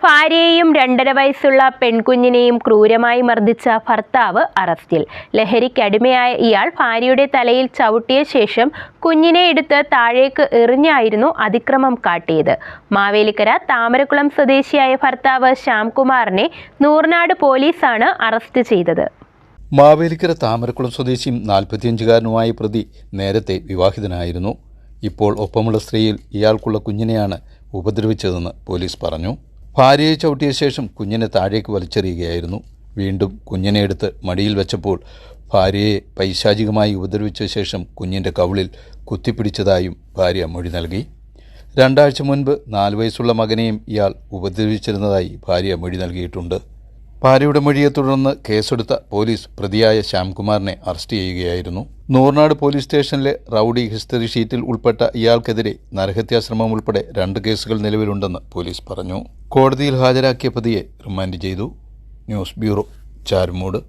ഭാര്യയെയും 2.5 വയസ്സുള്ള പെൺകുഞ്ഞിനെയും ക്രൂരമായി മർദ്ദിച്ച ഭർത്താവ് അറസ്റ്റിൽ. ലഹരിക്കടിമയായ ഇയാൾ ഭാര്യയുടെ തലയിൽ ചവിട്ടിയ ശേഷം കുഞ്ഞിനെ എടുത്ത് താഴേക്ക് എറിഞ്ഞായിരുന്നു അതിക്രമം കാട്ടിയത്. മാവേലിക്കര താമരക്കുളം സ്വദേശിയായ ഭർത്താവ് ശ്യാംകുമാറിനെ നൂർനാട് പോലീസാണ് അറസ്റ്റ് ചെയ്തത്. മാവേലിക്കര താമരക്കുളം സ്വദേശിയും 45-കാരനുമായ പ്രതി നേരത്തെ വിവാഹിതനായിരുന്നു. ഇപ്പോൾ ഒപ്പമുള്ള സ്ത്രീയിൽ ഇയാൾക്കുള്ള കുഞ്ഞിനെയാണ് ഉപദ്രവിച്ചതെന്ന് പോലീസ് പറഞ്ഞു. ഭാര്യയെ ചവിട്ടിയ ശേഷം കുഞ്ഞിനെ താഴേക്ക് വലിച്ചെറിയുകയായിരുന്നു. വീണ്ടും കുഞ്ഞിനെ എടുത്ത് മടിയിൽ വെച്ചപ്പോൾ ഭാര്യയെ പൈശാചികമായി ഉപദ്രവിച്ച ശേഷം കുഞ്ഞിൻ്റെ കവിളിൽ കുത്തിപ്പിടിച്ചതായും ഭാര്യ മൊഴി നൽകി. 2 ആഴ്ച മുൻപ് 4 വയസ്സുള്ള മകനെയും ഇയാൾ ഉപദ്രവിച്ചിരുന്നതായി ഭാര്യ മൊഴി നൽകിയിട്ടുണ്ട്. ഭാര്യയുടെ മൊഴിയെ തുടർന്ന് കേസെടുത്ത പോലീസ് പ്രതിയായ ശ്യാംകുമാറിനെ അറസ്റ്റ് ചെയ്യുകയായിരുന്നു. നൂർനാട് പോലീസ് സ്റ്റേഷനിലെ റൌഡി ഹിസ്റ്ററി ഷീറ്റിൽ ഉൾപ്പെട്ട ഇയാൾക്കെതിരെ നരഹത്യാശ്രമം ഉൾപ്പെടെ 2 കേസുകൾ നിലവിലുണ്ടെന്ന് പോലീസ് പറഞ്ഞു. കോടതിയിൽ ഹാജരാക്കിയ പ്രതിയെ റിമാൻഡ് ചെയ്തു. News bureau, Charummood.